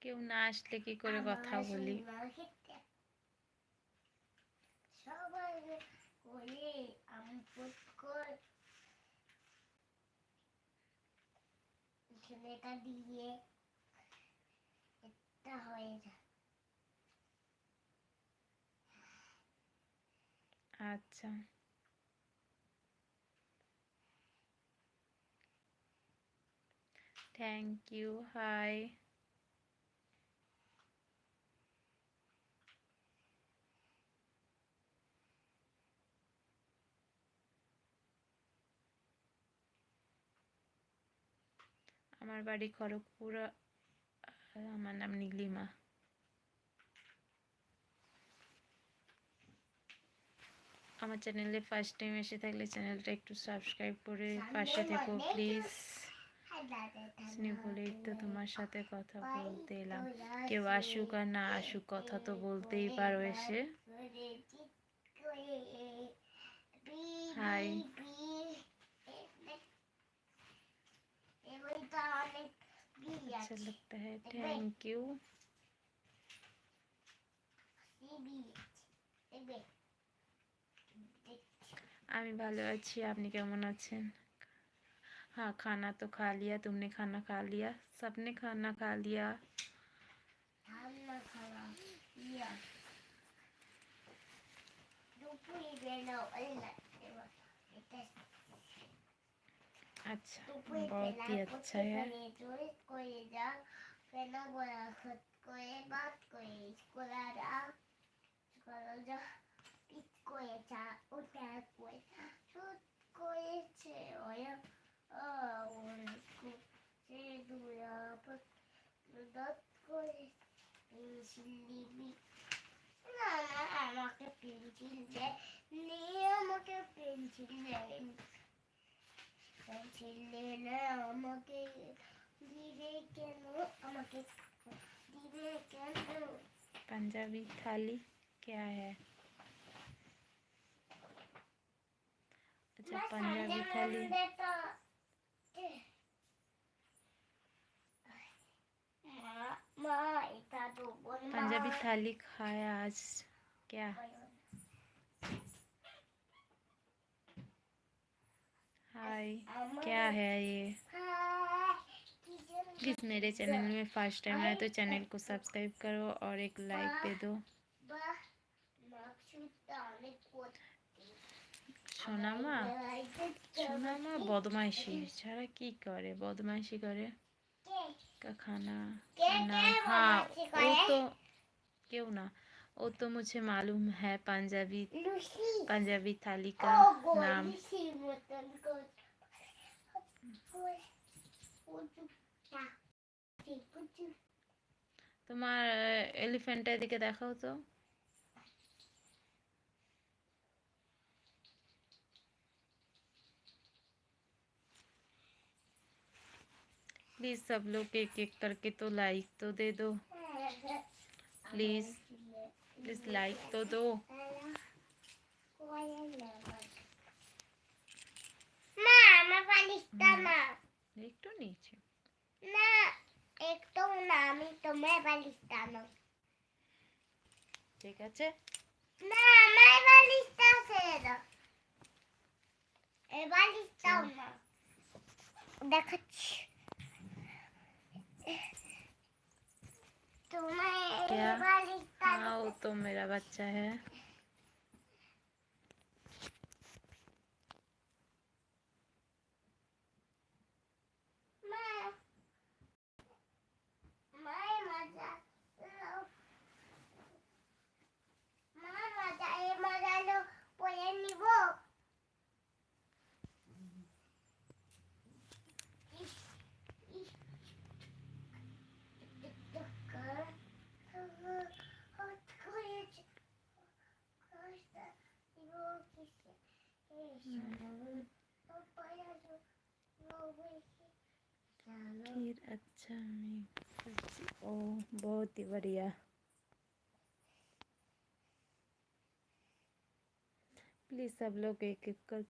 কেউ না আসলে কি করে কথা বলি। আচ্ছা, থ্যাংক ইউ। হাই, আমার বাড়ি খড়গপুর, আমার নাম নীলিমা। আমার চ্যানেলে ফার্স্ট টাইম এসে থাকলে চ্যানেলটা একটু সাবস্ক্রাইব করে পাশে থেকো প্লিজ। বলেই তো তোমার সাথে কথা বলতে এলাম। কেউ আসুক আর না আসুক কথা তো বলতেই পারো এসে। হাই, अच्छा लगता है, थैंक यू। আমি ভালো আছি, আপনি কেমন আছেন? हाँ, खाना तो खा लिया, तुमने खाना खा लिया? सबने खाना खा लिया? अच्छा, बहुत ही अच्छा है। আমাকে পেন্সিল দে, আমাকে পেন্সিল দে, পেন্সিল দে না আমাকে, দিবে কেন আমাকে, দিবে কেন? पंजाबी थाली क्या है? अच्छा, पंजाबी थाली। पंजाबी थाली खाया आज क्या? हाय, क्या है ये? प्लीज़ मेरे चैनल में फर्स्ट टाइम आए तो चैनल को सब्सक्राइब करो और एक लाइक दे दो। সোনামা, সোনামা বদমাইশি ছাড়া কি করে? বদমাইশি করে। खाना खाना, हाँ वो तो क्यों ना, वो तो मुझे मालूम है। पंजाबी थाली का नाम। তোমার এলিফ্যান্টটা এদিকে দেখাও তো। प्लीज सब लोग एक एक करके तो लाइक तो दे दो। प्लीज प्लीज लाइक तो दो। একটু নিচে না, একটু না, আমি তোমার বালিশটা নাও। ঠিক আছে না, আমার বালিশটা ছেড়ে দাও, এই বালিশটাও না দেখাচ্ছি। क्या? हाँ, वो तो मेरा बच्चा है। खीर, अच्छा सब्जी, ओ बहुत ही बढ़िया। प्लीज सब लोग एक एक कर